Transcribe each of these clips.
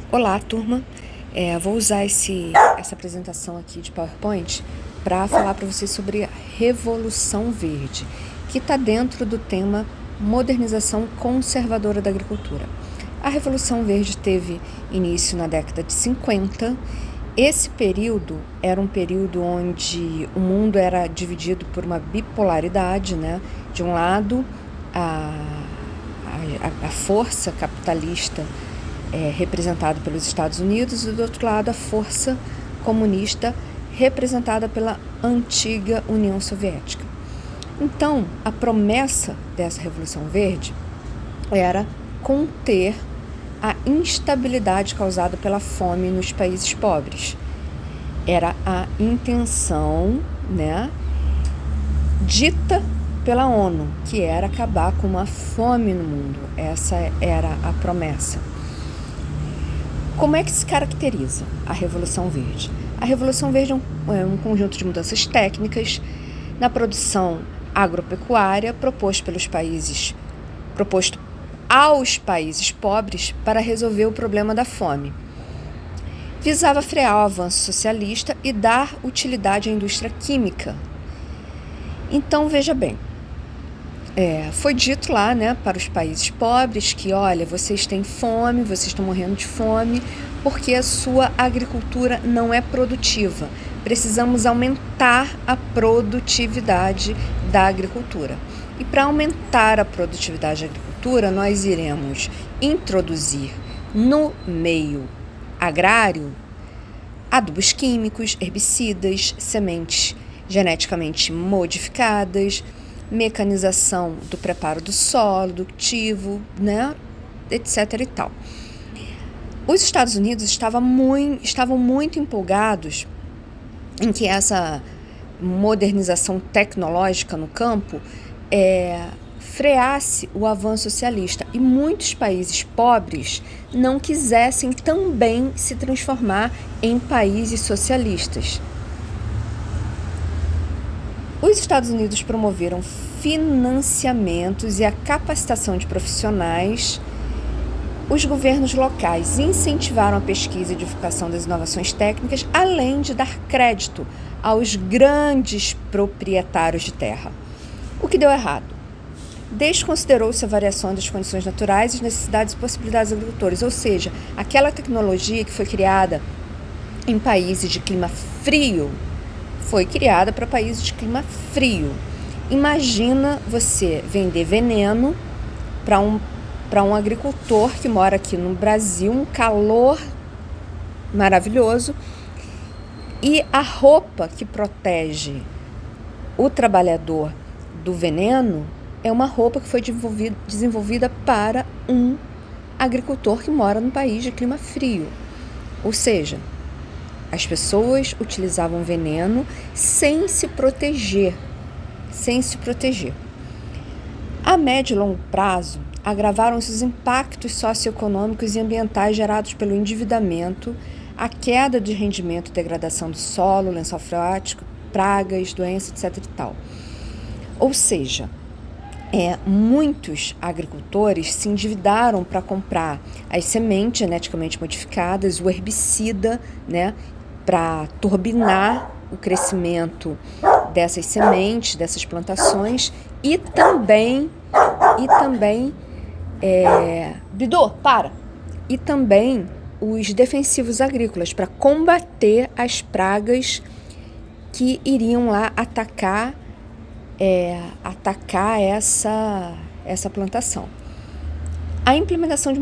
Olá, turma. Vou usar essa apresentação aqui de PowerPoint para falar para vocês sobre a Revolução Verde, que está dentro do tema Modernização Conservadora da Agricultura. A Revolução Verde teve início na década de 50. Esse período era um período onde o mundo era dividido por uma bipolaridade, né? De um lado, a força capitalista representada pelos Estados Unidos e, do outro lado, a força comunista representada pela antiga União Soviética. Então, a promessa dessa Revolução Verde era conter a instabilidade causada pela fome nos países pobres. Era a intenção, dita pela ONU, que era acabar com uma fome no mundo. Essa era a promessa. Como é que se caracteriza a Revolução Verde? A Revolução Verde é um conjunto de mudanças técnicas na produção agropecuária proposto aos países pobres para resolver o problema da fome. Visava frear o avanço socialista e dar utilidade à indústria química. Então, veja bem, foi dito lá, para os países pobres que, olha, vocês têm fome, vocês estão morrendo de fome porque a sua agricultura não é produtiva. Precisamos aumentar a produtividade da agricultura. E para aumentar a produtividade da agricultura, nós iremos introduzir no meio agrário adubos químicos, herbicidas, sementes geneticamente modificadas, mecanização do preparo do solo, do cultivo, etc. e tal. Os Estados Unidos estavam muito empolgados em que essa modernização tecnológica no campo freasse o avanço socialista, e muitos países pobres não quisessem também se transformar em países socialistas. Os Estados Unidos promoveram financiamentos e a capacitação de profissionais. Os governos locais incentivaram a pesquisa e divulgação das inovações técnicas, além de dar crédito aos grandes proprietários de terra. O que deu errado? Desconsiderou-se a variação das condições naturais, as necessidades e possibilidades dos agricultores, ou seja, aquela tecnologia que foi criada em países de clima frio foi criada para países de clima frio. Imagina você vender veneno para um agricultor que mora aqui no Brasil, um calor maravilhoso, e a roupa que protege o trabalhador do veneno é uma roupa que foi desenvolvida para um agricultor que mora num país de clima frio. Ou seja, as pessoas utilizavam veneno sem se proteger. A médio e longo prazo, agravaram-se os impactos socioeconômicos e ambientais gerados pelo endividamento, a queda de rendimento e degradação do solo, lençol freático, pragas, doenças, etc. e tal. Ou seja, muitos agricultores se endividaram para comprar as sementes geneticamente modificadas, o herbicida, para turbinar o crescimento dessas sementes, dessas plantações, e também os defensivos agrícolas para combater as pragas que iriam lá atacar essa plantação. A implementação de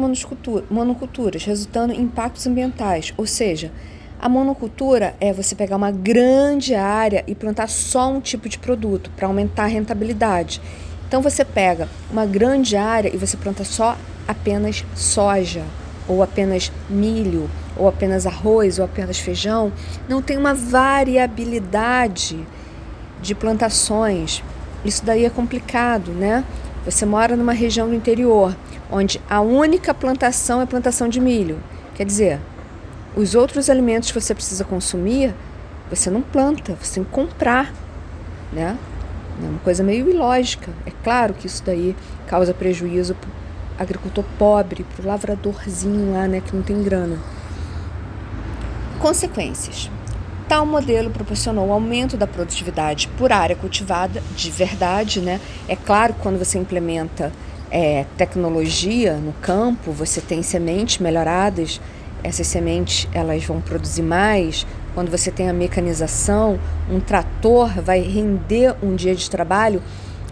monoculturas, resultando em impactos ambientais, ou seja, a monocultura é você pegar uma grande área e plantar só um tipo de produto para aumentar a rentabilidade. Então você pega uma grande área e você planta apenas soja, ou apenas milho, ou apenas arroz, ou apenas feijão. Não tem uma variabilidade de plantações. Isso daí é complicado, Você mora numa região do interior, onde a única plantação é plantação de milho. Quer dizer, os outros alimentos que você precisa consumir, você não planta, você tem que comprar, É uma coisa meio ilógica. É claro que isso daí causa prejuízo para o agricultor pobre, para o lavradorzinho lá, que não tem grana. Consequências. Tal modelo proporcionou aumento da produtividade por área cultivada, de verdade, né? É claro que quando você implementa tecnologia no campo, você tem sementes melhoradas, essas sementes elas vão produzir mais. Quando você tem a mecanização, um trator vai render um dia de trabalho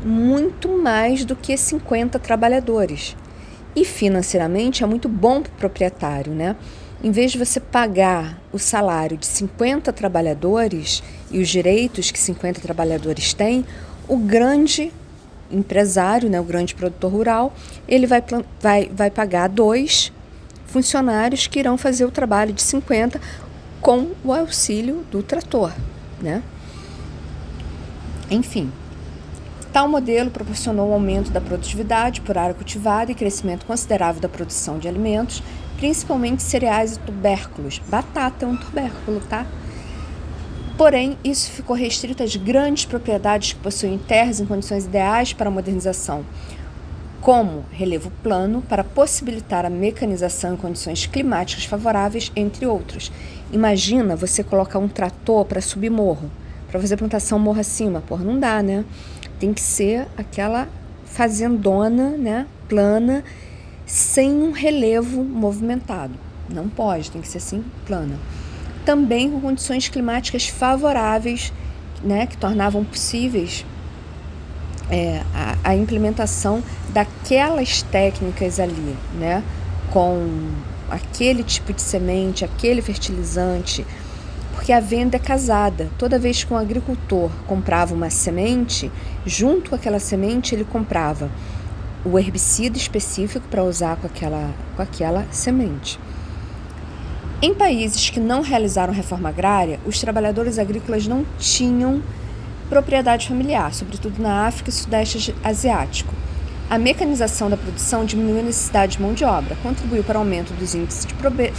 muito mais do que 50 trabalhadores. E financeiramente é muito bom para o proprietário, né? Em vez de você pagar o salário de 50 trabalhadores e os direitos que 50 trabalhadores têm, o grande empresário, né, o grande produtor rural, ele vai pagar 2 funcionários que irão fazer o trabalho de 50 com o auxílio do trator, né? Enfim, tal modelo proporcionou um aumento da produtividade por área cultivada e crescimento considerável da produção de alimentos, principalmente cereais e tubérculos. Batata é um tubérculo, tá? Porém, isso ficou restrito às grandes propriedades que possuem terras em condições ideais para a modernização, como relevo plano, para possibilitar a mecanização em condições climáticas favoráveis, entre outros. Imagina você colocar um trator para subir morro, para fazer plantação morro acima. Porra, não dá, né? Tem que ser aquela fazendona, né, plana, sem um relevo movimentado. Não pode, tem que ser assim, plana. Também com condições climáticas favoráveis, né, que tornavam possíveis a implementação daquelas técnicas ali, né, com aquele tipo de semente, aquele fertilizante, porque a venda é casada. Toda vez que um agricultor comprava uma semente, junto com aquela semente ele comprava o herbicida específico para usar com aquela semente. Em países que não realizaram reforma agrária, os trabalhadores agrícolas não tinham propriedade familiar, sobretudo na África e Sudeste Asiático. A mecanização da produção diminuiu a necessidade de mão de obra, contribuiu para o aumento dos índices de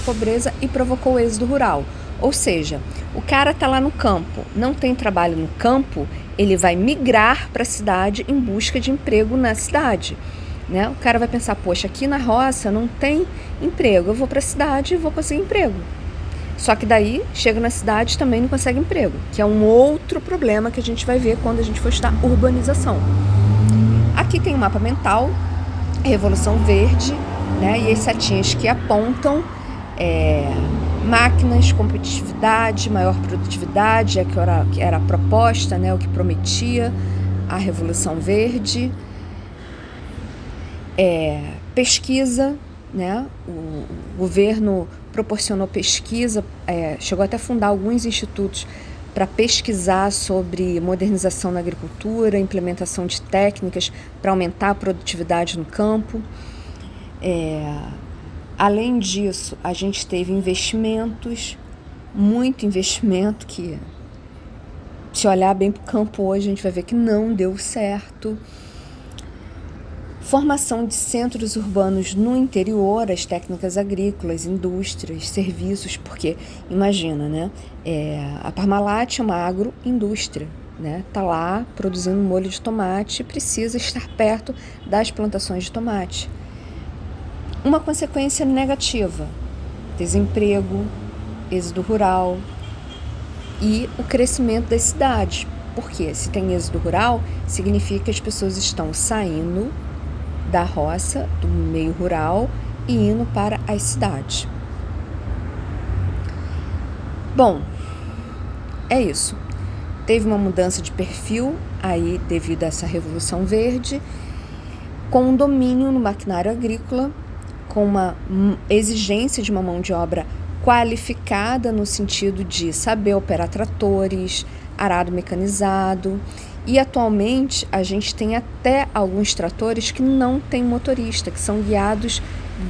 pobreza e provocou o êxodo rural. Ou seja, o cara está lá no campo, não tem trabalho no campo, ele vai migrar para a cidade em busca de emprego na cidade. Né? O cara vai pensar, poxa, aqui na roça não tem emprego, eu vou para a cidade e vou conseguir emprego. Só que daí, chega na cidade e também não consegue emprego, que é um outro problema que a gente vai ver quando a gente for estudar urbanização. Aqui tem um mapa mental, Revolução Verde, né? E as setinhas que apontam máquinas, competitividade, maior produtividade, que era a proposta, né? O que prometia a Revolução Verde. Pesquisa, né? O governo proporcionou pesquisa, chegou até a fundar alguns institutos para pesquisar sobre modernização na agricultura, implementação de técnicas para aumentar a produtividade no campo. Além disso, a gente teve investimentos, muito investimento, que se olhar bem para o campo hoje, a gente vai ver que não deu certo. Formação de centros urbanos no interior, as técnicas agrícolas, indústrias, serviços, porque imagina, né? A Parmalat é uma agroindústria, né? Tá lá produzindo molho de tomate e precisa estar perto das plantações de tomate. Uma consequência negativa: desemprego, êxodo rural e o crescimento das cidades. Porque se tem êxodo rural, significa que as pessoas estão saindo da roça, do meio rural, e indo para as cidades. Bom, é isso. Teve uma mudança de perfil aí devido a essa Revolução Verde, com um domínio no maquinário agrícola, com uma exigência de uma mão de obra qualificada no sentido de saber operar tratores, arado mecanizado. E atualmente a gente tem até alguns tratores que não tem motorista, que são guiados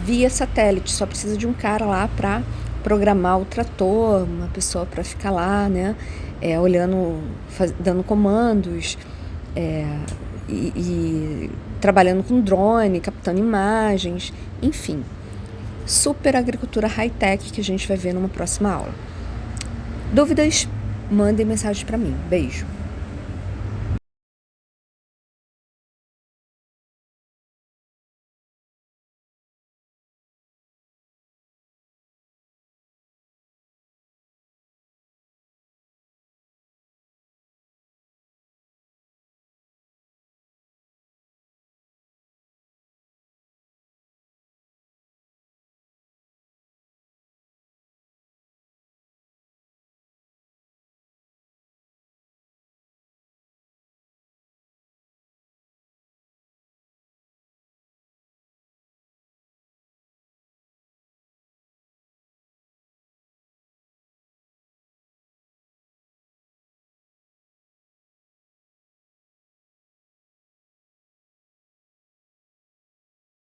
via satélite. Só precisa de um cara lá para programar o trator, uma pessoa para ficar lá, né, olhando, dando comandos, e trabalhando com drone, captando imagens, enfim. Super agricultura high-tech que a gente vai ver numa próxima aula. Dúvidas? Mandem mensagem para mim. Beijo!